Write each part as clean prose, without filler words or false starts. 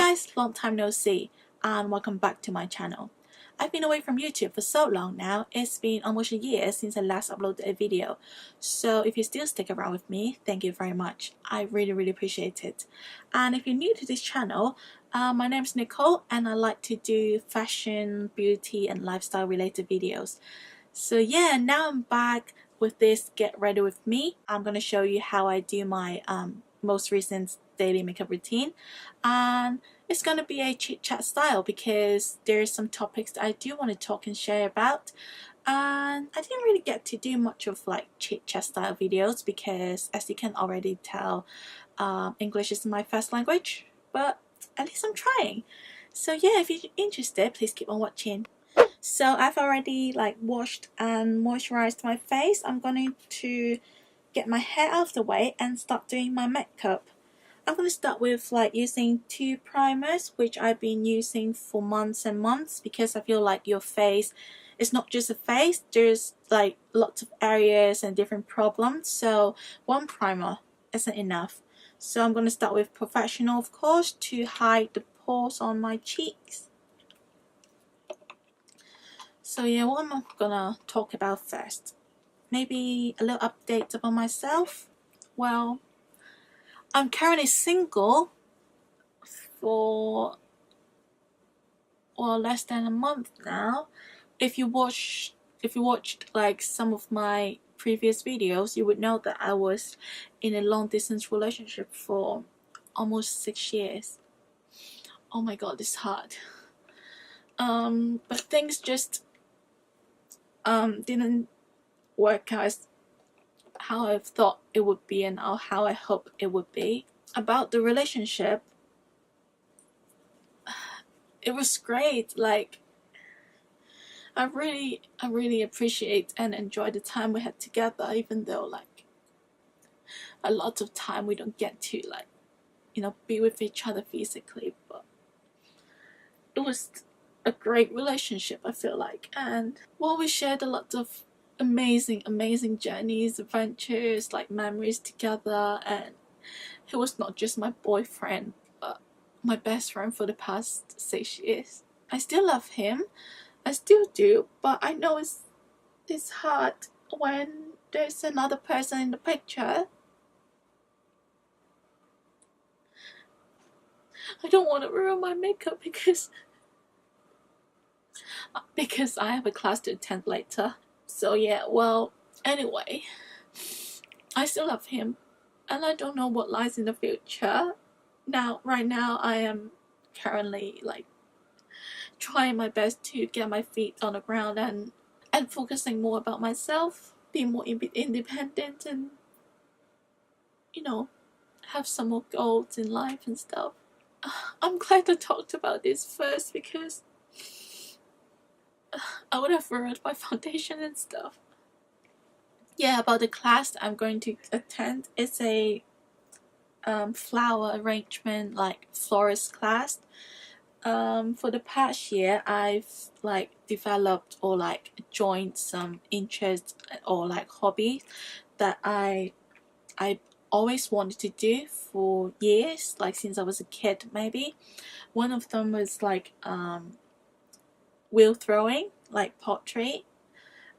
guys, long time no see and welcome back to my channel. I've been away from YouTube for so long now. It's been almost a year since I last uploaded a video. So if you still stick around with me, thank you very much. I really appreciate it. And if you're new to this channel, my name is Nicole and I like to do fashion, beauty and lifestyle related videos. So yeah, now I'm back with this Get Ready With Me. I'm going to show you how I do my most recent daily makeup routine, and it's going to be a chit chat style because there's some topics that I do want to talk and share about, and I didn't really get to do much of like chit chat style videos because, as you can already tell, English is my first language, but at least I'm trying. So yeah, if you're interested, please keep on watching. So I've already like washed and moisturized my face. I'm going to get my hair out of the way and start doing my makeup. I'm going to start with like using two primers, which I've been using for months and months because I feel like your face is not just a face, there's like lots of areas and different problems, so one primer isn't enough. So I'm going to start with Porefessional, of course, to hide the pores on my cheeks. So yeah, what am I gonna talk about first? Maybe a little update about myself. Well, I'm currently single for less than a month now. If you watched like some of my previous videos, you would know that I was in a long distance relationship for almost 6 years. Oh my god, it's hard. But things just didn't work out as how I thought it would be and how I hoped it would be. About the relationship, it was great. Like I really appreciate and enjoy the time we had together, even though like a lot of time we don't get to like, you know, be with each other physically, but it was a great relationship, I feel like. And well, we shared a lot of amazing journeys, adventures, like memories together, and he was not just my boyfriend but my best friend for the past 6 years. I still love him, I still do, but I know it's hard when there's another person in the picture. I don't want to ruin my makeup because I have a class to attend later. So yeah, well, anyway, I still love him and I don't know what lies in the future. Right now I am currently like trying my best to get my feet on the ground and focusing more about myself, being more independent, and you know, have some more goals in life and stuff. I'm glad I talked about this first because I would have ruined my foundation and stuff. Yeah, about the class I'm going to attend, it's a flower arrangement, like florist class. For the past year, I've like developed or like joined some interests or like hobbies that I always wanted to do for years, like since I was a kid maybe. One of them was like wheel throwing, like pottery.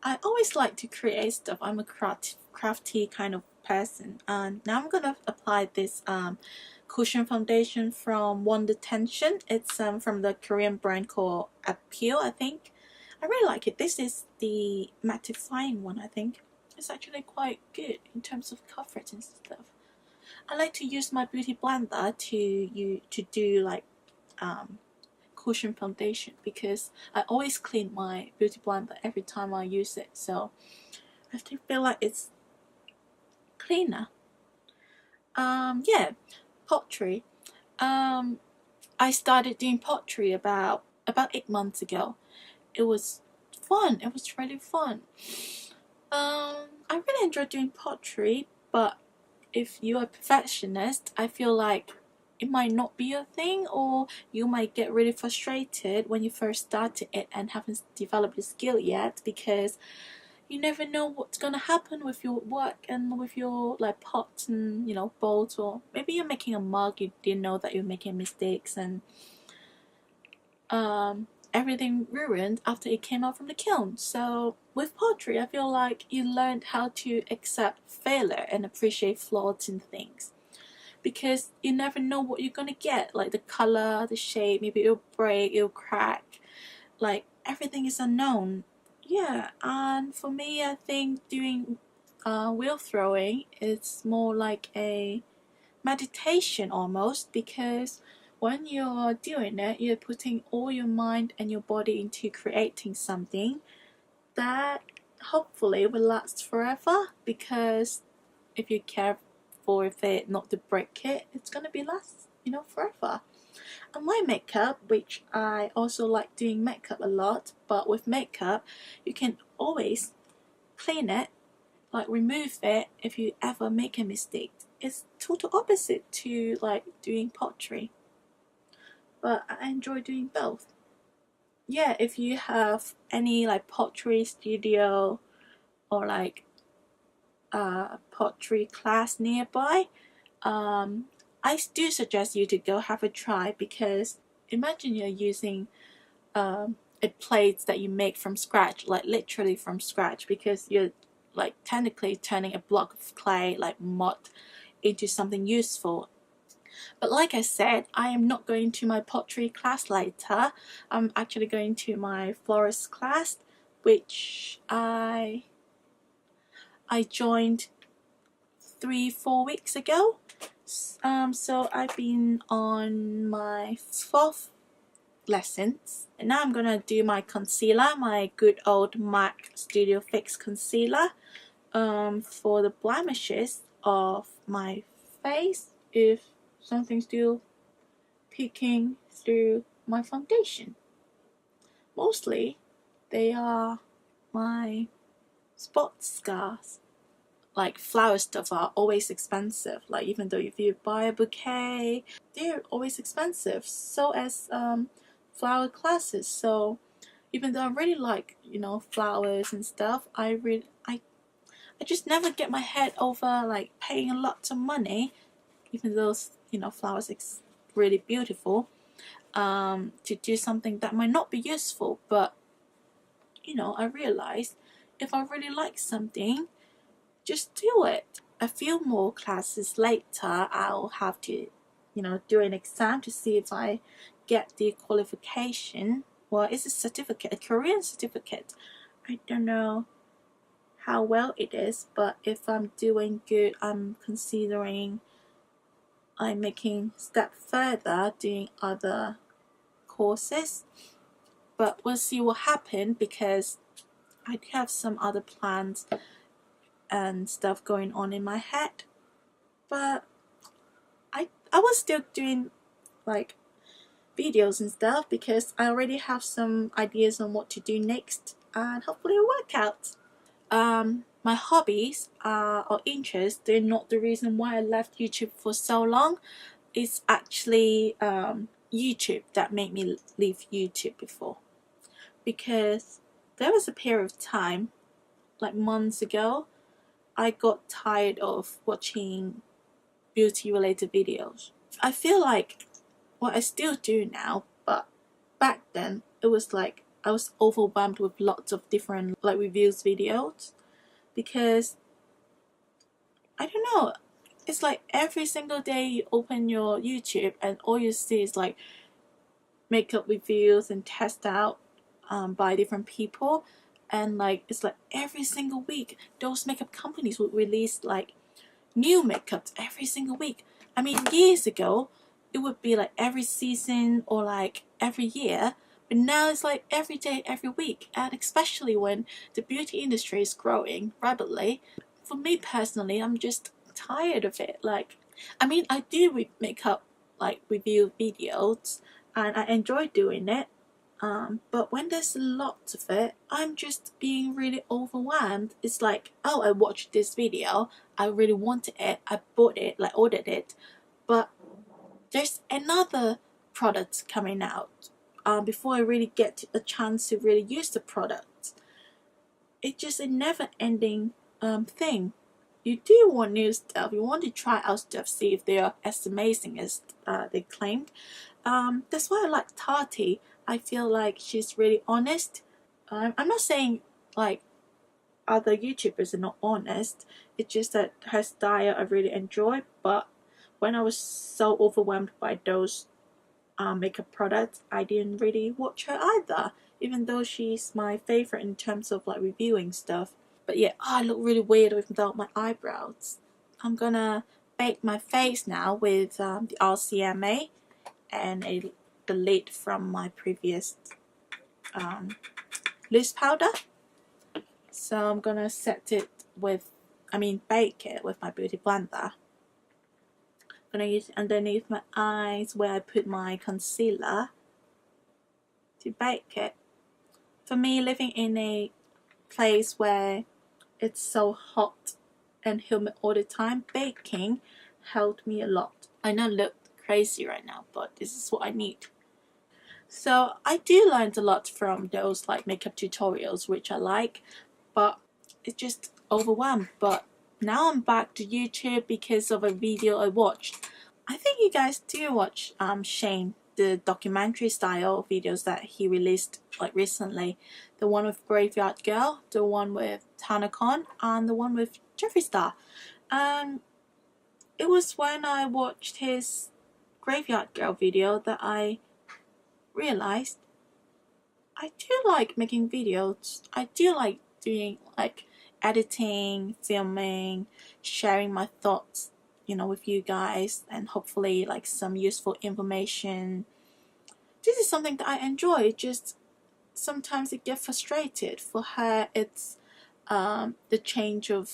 I always like to create stuff. I'm a crafty kind of person, and now I'm gonna apply this cushion foundation from Wonder Tension. It's from the Korean brand called Appeal, I think. I really like it. This is the mattifying one, I think. It's actually quite good in terms of coverage and stuff. I like to use my beauty blender to do like cushion foundation because I always clean my beauty blender every time I use it, so I do feel like it's cleaner. Yeah, pottery. I started doing pottery about 8 months ago. It was fun. It was really fun. I really enjoy doing pottery, but if you're a perfectionist, I feel like it might not be your thing, or you might get really frustrated when you first started it and haven't developed the skill yet because you never know what's gonna happen with your work and with your like pots and, you know, bowls, or maybe you're making a mug, you didn't know that you're making mistakes, and everything ruined after it came out from the kiln. So with pottery, I feel like you learned how to accept failure and appreciate flaws in things, because you never know what you're gonna get, like the color, the shape, maybe it'll break, it'll crack, like everything is unknown. Yeah, and for me, I think doing wheel throwing is more like a meditation almost, because when you're doing it, you're putting all your mind and your body into creating something that hopefully will last forever, because if you care for it not to break it, it's gonna be last, you know, forever. And my makeup, which I also like doing makeup a lot, but with makeup you can always clean it, like remove it if you ever make a mistake. It's total opposite to like doing pottery, but I enjoy doing both. Yeah, if you have any like pottery studio or like pottery class nearby, I do suggest you to go have a try, because imagine you're using a plate that you make from scratch, like literally from scratch, because you're like technically turning a block of clay, like mud, into something useful. But like I said, I am not going to my pottery class later. I'm actually going to my florist class, which I joined 3-4 weeks ago. So I've been on my 4th lessons, and now I'm gonna do my concealer, my good old MAC Studio Fix concealer, for the blemishes of my face, if something's still peeking through my foundation. Mostly they are my spot scars. Like flower stuff are always expensive, like even though if you buy a bouquet, they're always expensive, so as flower classes. So even though I really like, you know, flowers and stuff, I just never get my head over like paying a lot of money, even though, you know, flowers is really beautiful, to do something that might not be useful. But you know, I realized if I really like something, just do it. A few more classes later, I'll have to, you know, do an exam to see if I get the qualification. Well, it's a certificate, a Korean certificate. I don't know how well it is, but if I'm doing good, I'm considering I'm making a step further doing other courses. But we'll see what happens, because I have some other plans and stuff going on in my head. But I was still doing like videos and stuff, because I already have some ideas on what to do next, and hopefully it'll work out. My hobbies or interests, they're not the reason why I left YouTube for so long. It's actually YouTube that made me leave YouTube before, because there was a period of time, like months ago, I got tired of watching beauty related videos. I feel like, well, I still do now, but back then it was like I was overwhelmed with lots of different like reviews videos, because I don't know, it's like every single day you open your YouTube and all you see is like makeup reviews and test out by different people, and like it's like every single week those makeup companies would release like new makeups every single week. I mean, years ago it would be like every season or like every year, but now it's like every day, every week. And especially when the beauty industry is growing rapidly, for me personally, I'm just tired of it. Like, I mean, I do makeup like review videos and I enjoy doing it, but when there's a lot of it, I'm just being really overwhelmed. It's like, oh, I watched this video, I really wanted it, I bought it, like ordered it, but there's another product coming out before I really get a chance to really use the product. it's just a never-ending thing. You do want new stuff, you want to try out stuff, see if they are as amazing as they claimed. That's why I like Tati. I feel like she's really honest. I'm not saying like other YouTubers are not honest, it's just that her style I really enjoy. But when I was so overwhelmed by those makeup products, I didn't really watch her either, even though she's my favorite in terms of like reviewing stuff. But yeah, I look really weird without my eyebrows. I'm gonna bake my face now with the RCMA and the lid from my previous loose powder. So I'm gonna set it with, bake it with my beauty blender. I'm gonna use it underneath my eyes where I put my concealer to bake it. For me, living in a place where it's so hot and humid all the time, baking helped me a lot. I know I look crazy right now, but this is what I need. So I do learn a lot from those like makeup tutorials, which I like, but it's just overwhelmed. But now I'm back to YouTube because of a video I watched. I think you guys do watch Shane, the documentary style videos that he released like recently. The one with Graveyard Girl, the one with Tanacon, and the one with Jeffree Star. It was when I watched his Graveyard Girl video that I realized I do like making videos. I do like doing like editing, filming, sharing my thoughts, with you guys, and hopefully like some useful information. This is something that I enjoy. Just sometimes I get frustrated. For her, it's the change of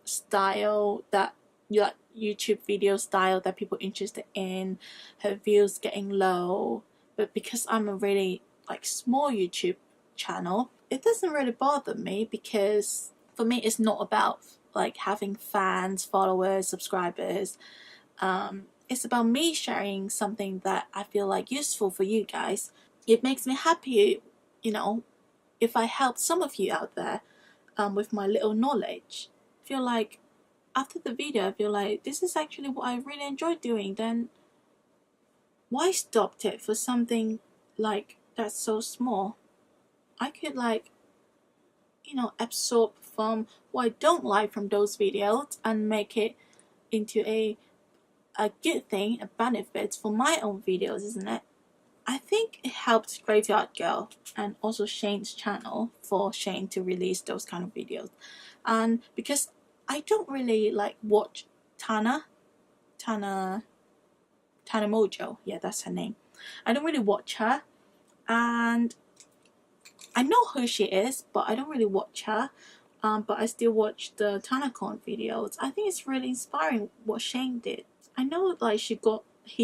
style that like YouTube video style that people are interested in, her views getting low. But because I'm a really like small YouTube channel, it doesn't really bother me, because for me it's not about like having fans, followers, subscribers. It's about me sharing something that I feel like useful for you guys. It makes me happy, if I help some of you out there with my little knowledge. I feel like after the video, I feel like this is actually what I really enjoy doing. Then why stop it for something like that's so small? I could like, absorb from what I don't like from those videos and make it into a good thing, a benefit for my own videos, isn't it? I think it helped Graveyard Girl and also Shane's channel for Shane to release those kind of videos. And because I don't really like watch Tana Mojo, yeah, that's her name. I don't really watch her, and I know who she is, but I don't really watch her. But I still watch the Tanacon videos. I think it's really inspiring what Shane did. I know like he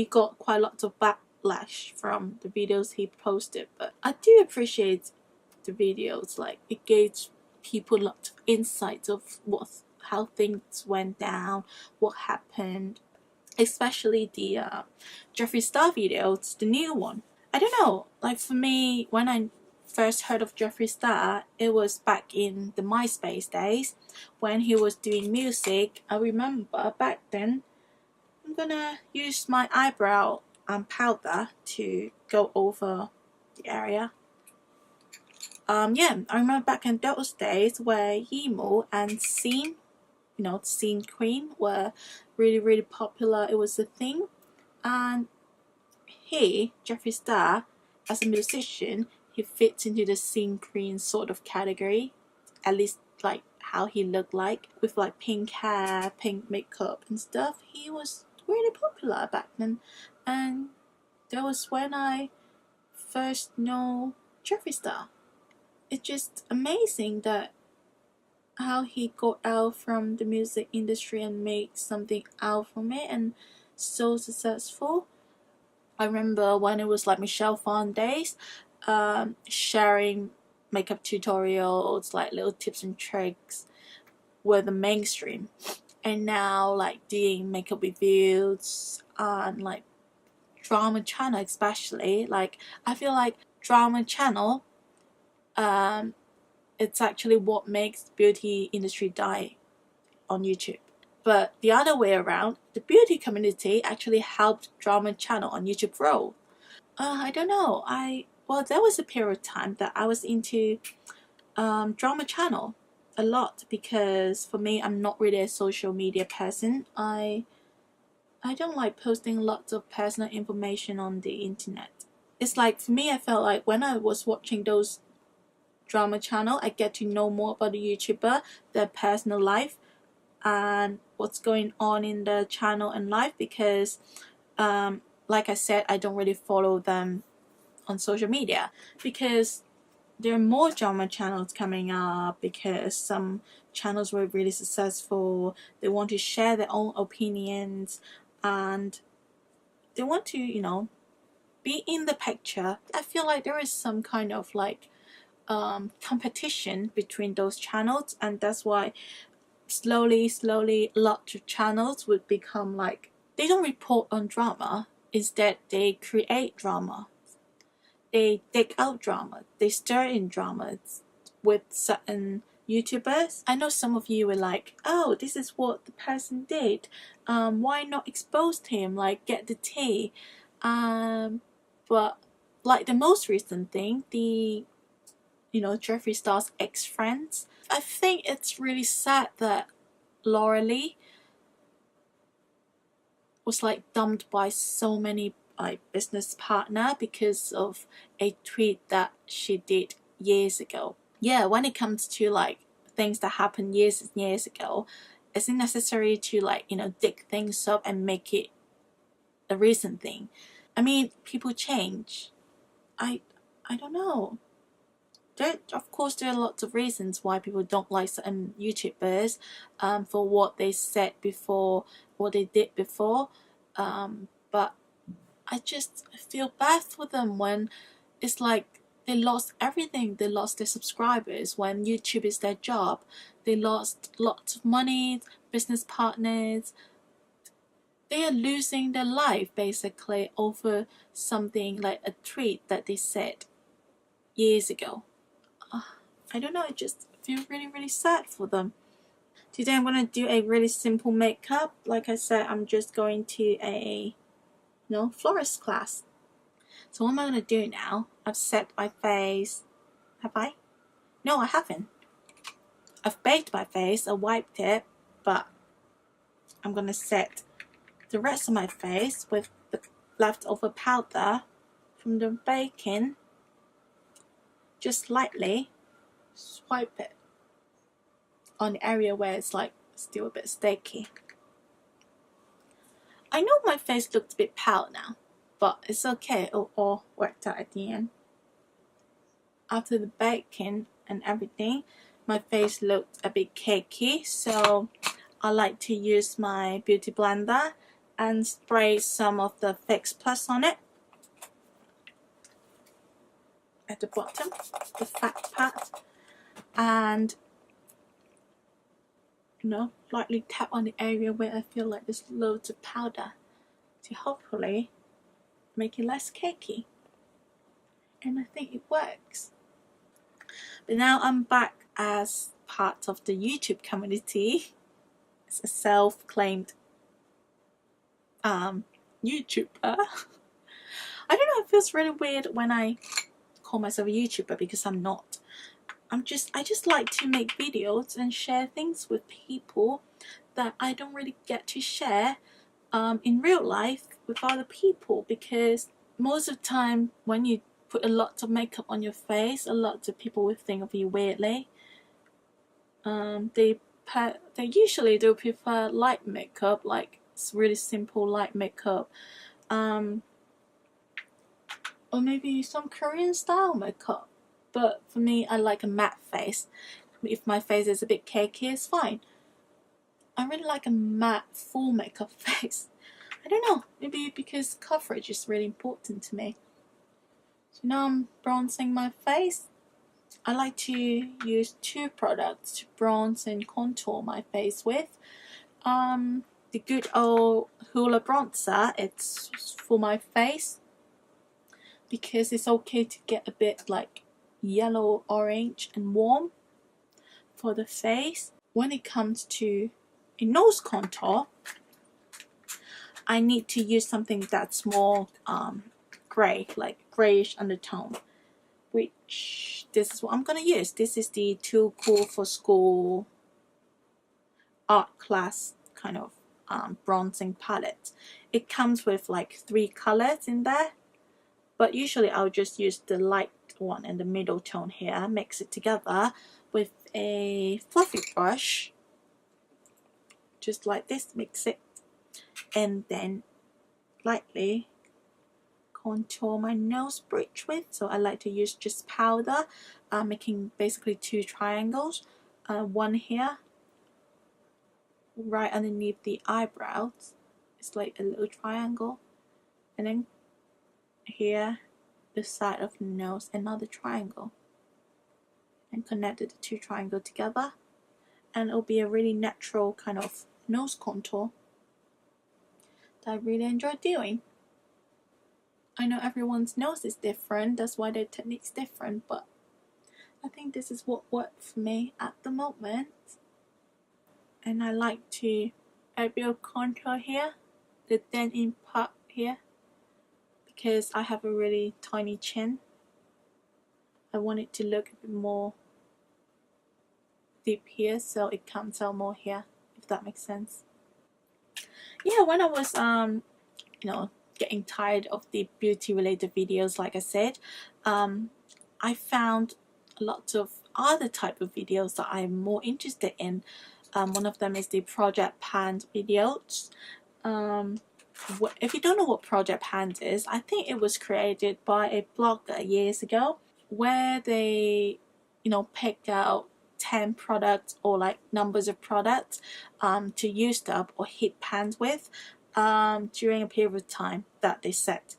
got quite a lot of backlash from the videos he posted, but I do appreciate the videos. Like it gave people a lot of insights of how things went down, what happened. Especially the Jeffree Star videos, the new one. I don't know, like for me, when I first heard of Jeffree Star, it was back in the MySpace days when he was doing music. I remember back then, I'm gonna use my eyebrow powder to go over the area. Yeah, I remember back in those days where Emo and Scene, Scene Queen were really popular. It was a thing, and Jeffree Star, as a musician, he fits into the Scene Queen sort of category, at least like how he looked like, with like pink hair, pink makeup and stuff. He was really popular back then, and that was when I first know Jeffree Star. It's just amazing that how he got out from the music industry and made something out from it, and so successful. I remember when it was like Michelle Phan days, sharing makeup tutorials, like little tips and tricks, were the mainstream. And now like doing makeup reviews and like drama channel especially, like I feel like drama channel it's actually what makes the beauty industry die on YouTube. But the other way around, the beauty community actually helped drama channel on YouTube grow. I don't know. Well, there was a period of time that I was into drama channel a lot, because for me, I'm not really a social media person. I don't like posting lots of personal information on the internet. It's like, for me, I felt like when I was watching those drama channel, I get to know more about the YouTuber, their personal life, and what's going on in the channel and life, because like I said, I don't really follow them on social media, because there are more drama channels coming up, because some channels were really successful. They want to share their own opinions, and they want to, you know, be in the picture. I feel like there is some kind of like competition between those channels, and that's why slowly lots of channels would become like, they don't report on drama, instead they create drama, they dig out drama, they stir in dramas with certain YouTubers. I know some of you were like, oh, this is what the person did, why not expose him, like get the tea. But like the most recent thing, the, you know, Jeffree Star's ex-friends, I think it's really sad that Laura Lee was like dumped by so many like business partner because of a tweet that she did years ago. Yeah, when it comes to like things that happened years and years ago, it's necessary to like, you know, dig things up and make it a recent thing. I mean, people change. I don't know. Of course, there are lots of reasons why people don't like certain YouTubers for what they said before, what they did before. But I just feel bad for them when it's like they lost everything. They lost their subscribers when YouTube is their job. They lost lots of money, business partners. They are losing their life basically over something like a tweet that they said years ago. I don't know, I just feel really sad for them. Today I'm going to do a really simple makeup. Like I said, I'm just going to a, you know, florist class. So what am I going to do now? I've set my face. Have I? No, I haven't. I've baked my face, I wiped it, but I'm going to set the rest of my face with the leftover powder from the baking. Just lightly swipe it on the area where it's like still a bit sticky. I know my face looks a bit pale now, but it's okay, it all worked out at the end. After the baking and everything, my face looked a bit cakey, so I like to use my beauty blender and spray some of the Fix Plus on it. At the bottom, the fat part, and you know, lightly tap on the area where I feel like there's loads of powder to hopefully make it less cakey. And I think it works. But now I'm back as part of the YouTube community. It's a self-claimed YouTuber. I don't know, it feels really weird when I call myself a YouTuber, because I'm not. I just like to make videos and share things with people that I don't really get to share in real life with other people, because most of the time when you put a lot of makeup on your face, a lot of people will think of you weirdly. They usually do prefer light makeup, like it's really simple light makeup, or maybe some Korean style makeup. But for me, I like a matte face. If my face is a bit cakey, it's fine. I really like a matte full makeup face. I don't know, maybe because coverage is really important to me. So now I'm bronzing my face. I like to use two products to bronze and contour my face with. The good old Hoola bronzer, it's for my face, because it's okay to get a bit like yellow, orange and warm. for the face, when it comes to a nose contour, I need to use something that's more grey, like greyish undertone, which this is what I'm gonna use. This is the Too Cool for School art class kind of bronzing palette. It comes with like 3 colors in there, but usually I'll just use the light one and the middle tone here, mix it together with a fluffy brush, just like this, mix it, and then lightly contour my nose bridge with. So I like to use just powder, making basically 2 triangles, one here right underneath the eyebrows, it's like a little triangle, and then here the side of the nose, another triangle, and connected the 2 triangles together, and it'll be a really natural kind of nose contour that I really enjoy doing. I know everyone's nose is different, that's why their technique's different, but I think this is what worked for me at the moment. And I like to add a bit of contour here, the dent-in part here, because I have a really tiny chin. I want it to look a bit more deep here, so it comes out more here, if that makes sense. Yeah, when I was you know, getting tired of the beauty related videos, like I said, I found lots of other type of videos that I'm more interested in. One of them is the Project Pans videos. If you don't know what Project Pans is, I think it was created by a blogger years ago, where they, you know, picked out 10 products or like numbers of products to use up or hit pans with during a period of time that they set.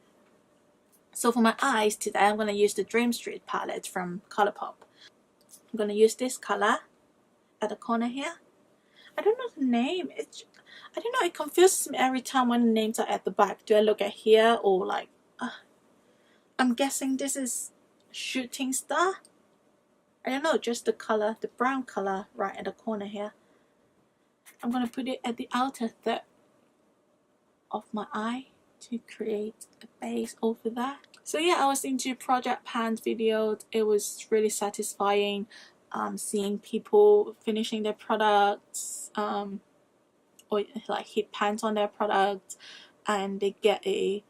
So for my eyes today, I'm going to use the Dream Street palette from Colourpop. I'm going to use this color at the corner here. I don't know the name. I don't know, it confuses me every time when the names are at the back. Do I look at here or like I'm guessing this is Shooting Star. I don't know, just the color, the brown color right at the corner here. I'm going to put it at the outer third of my eye to create a base over there. So yeah, I was into Project Pans videos. It was really satisfying seeing people finishing their products or like hit pans on their products, and they get a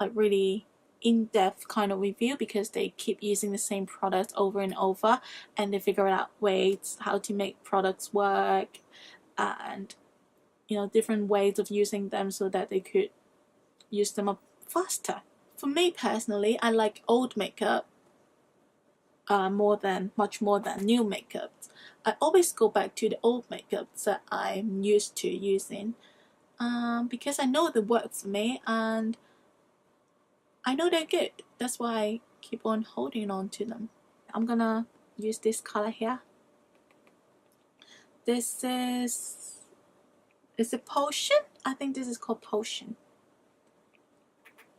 like really in-depth kind of review because they keep using the same product over and over, and they figure out ways how to make products work, and you know, different ways of using them so that they could use them up faster. For me personally, I like old makeup much more than new makeup. I always go back to the old makeups that I'm used to using because I know they work for me and I know they're good. That's why I keep on holding on to them. I'm gonna use this color here. This is a Potion? I think this is called Potion.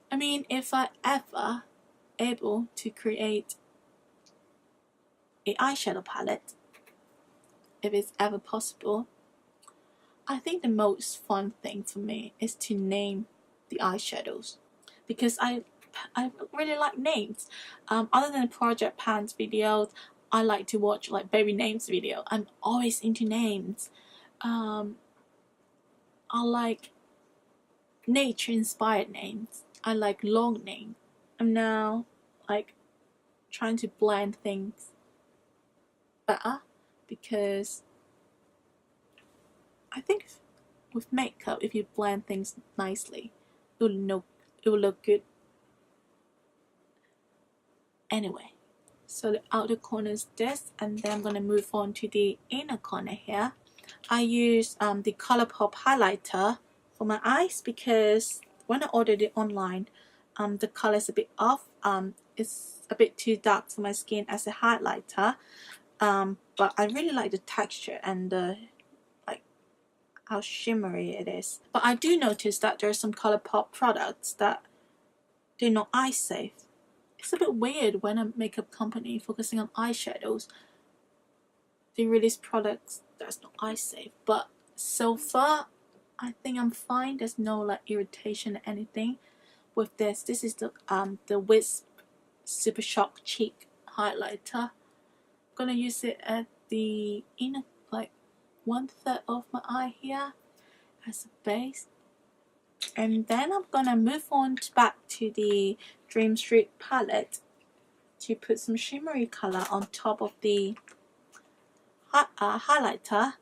I mean, if I ever able to create a eyeshadow palette, if it's ever possible, I think the most fun thing for me is to name the eyeshadows, because I really like names. Other than Project Pans videos, I like to watch like baby names video. I'm always into names. I like nature inspired names. I like long names. I'm now like trying to blend things better, because I think with makeup, if you blend things nicely, it will look good. Anyway, so the outer corner is this, and then I'm gonna move on to the inner corner here. I use the Colourpop highlighter for my eyes because when I ordered it online, the color is a bit off. It's a bit too dark for my skin as a highlighter. But I really like the texture and the like how shimmery it is. But I do notice that there are some Colourpop products that they're not eye safe. It's a bit weird when a makeup company focusing on eyeshadows they release products that's not eye safe, but so far I think I'm fine. There's no like irritation or anything with this. This is the Wisp Super Shock Cheek highlighter. I'm gonna use it at the inner, like 1/3 of my eye here as a base, and then I'm gonna move on back to the Dream Street palette to put some shimmery color on top of the highlighter.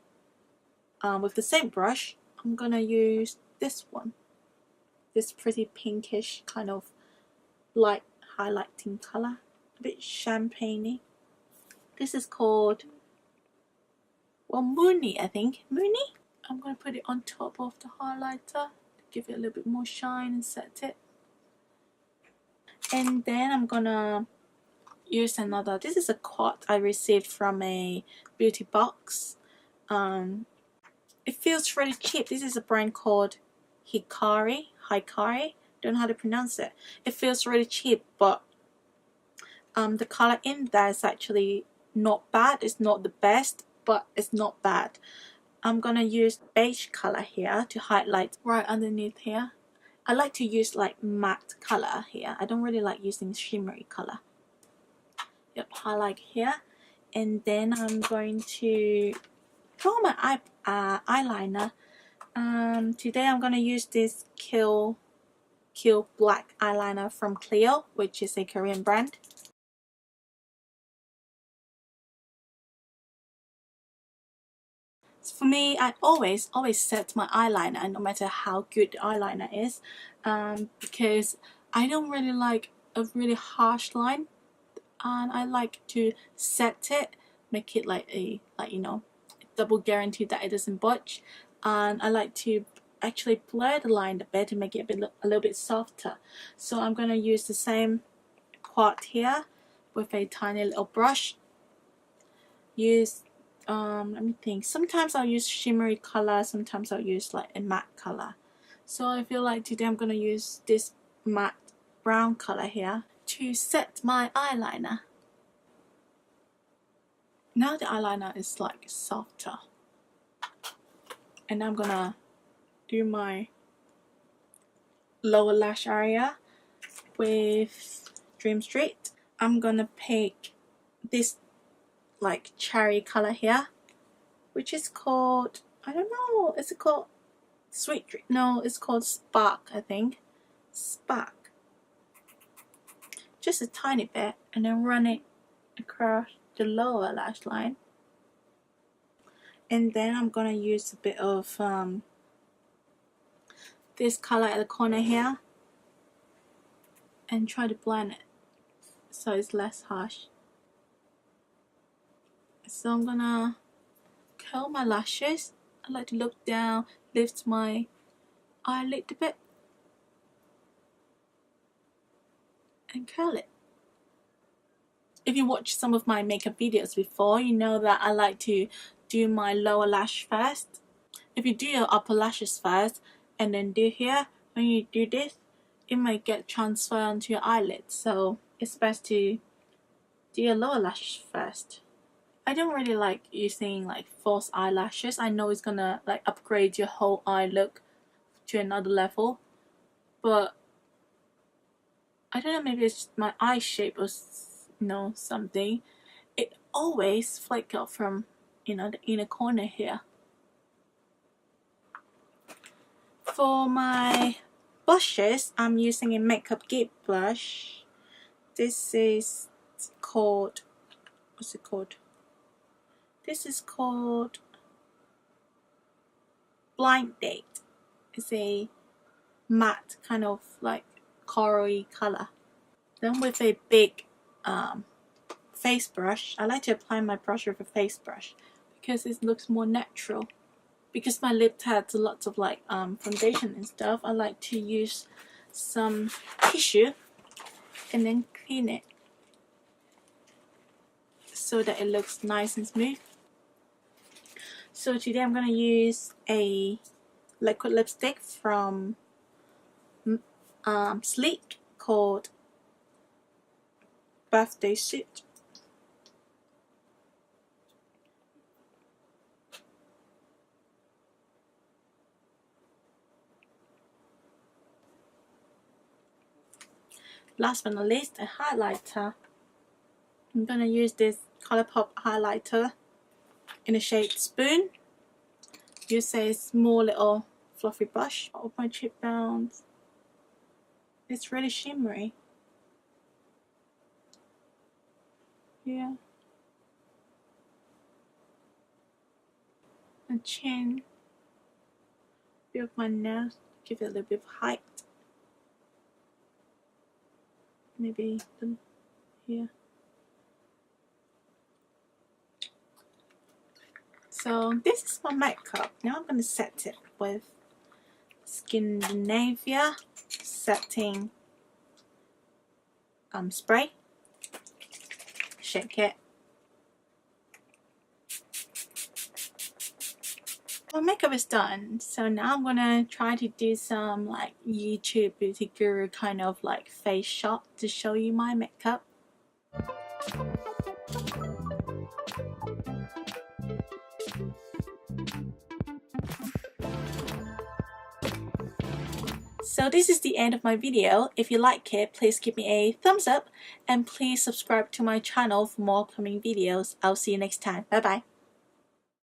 With the same brush, I'm gonna use this one, this pretty pinkish kind of light highlighting color, a bit champagne-y. This is called, well, Moony, I think. Moony? I'm going to put it on top of the highlighter to give it a little bit more shine and set it. And then I'm going to use another. This is a quad I received from a beauty box. It feels really cheap. This is a brand called Hikari. Don't know how to pronounce it. It feels really cheap, but the color in there is actually not bad. It's not the best, but it's not bad. I'm gonna use beige color here to highlight right underneath here. I like to use like matte color here. I don't really like using shimmery color. Yep, highlight here, and then I'm going to draw my eyeliner. Today I'm gonna use this Kill black eyeliner from Clio, which is a Korean brand. For me, I always set my eyeliner, no matter how good the eyeliner is, because I don't really like a really harsh line, and I like to set it, make it like a double guarantee that it doesn't budge, and I like to actually blur the line a bit to make it a little bit softer. So I'm gonna use the same quad here with a tiny little brush. Use let me think. Sometimes I'll use shimmery color, sometimes I'll use like a matte color. So I feel like today I'm gonna use this matte brown color here to set my eyeliner. Now the eyeliner is like softer, and I'm gonna do my lower lash area with Dream Street. I'm gonna pick this like cherry color here, which is called, I don't know, is it called Sweet Dream? No, it's called Spark, I think. Spark. Just a tiny bit, and then run it across the lower lash line. And then I'm gonna use a bit of this color at the corner here and try to blend it so it's less harsh. So I'm gonna curl my lashes. I like to look down, lift my eyelid a bit, and curl it. If you watched some of my makeup videos before, you know that I like to do my lower lash first. If you do your upper lashes first and then do here, when you do this, it might get transferred onto your eyelid. So it's best to do your lower lash first. I don't really like using like false eyelashes. I know it's gonna like upgrade your whole eye look to another level, but I don't know, maybe it's just my eye shape or something. It always flake out from the inner corner here. For my blushes, I'm using a Makeup Geek blush. This is called, what's it called? This is called Blind Date. It's a matte kind of like corally color. Then with a big face brush, I like to apply my brush with a face brush because it looks more natural. Because my lip has lots of like foundation and stuff, I like to use some tissue and then clean it so that it looks nice and smooth. So today I'm going to use a liquid lipstick from Sleek called Birthday Suit. last but not least, a highlighter. I'm going to use this Colourpop highlighter in the shade Spoon. Use a small little fluffy brush of my cheekbones. It's really shimmery. Yeah. And chin. Bit of my nose. Give it a little bit of height. Maybe here. So this is my makeup. Now I'm going to set it with Scandinavia setting spray. Shake it. My makeup is done, so now I'm gonna try to do some like YouTube beauty guru kind of like face shot to show you my makeup. So this is the end of my video. If you like it, please give me a thumbs up and please subscribe to my channel for more upcoming videos. I'll see you next time. Bye bye.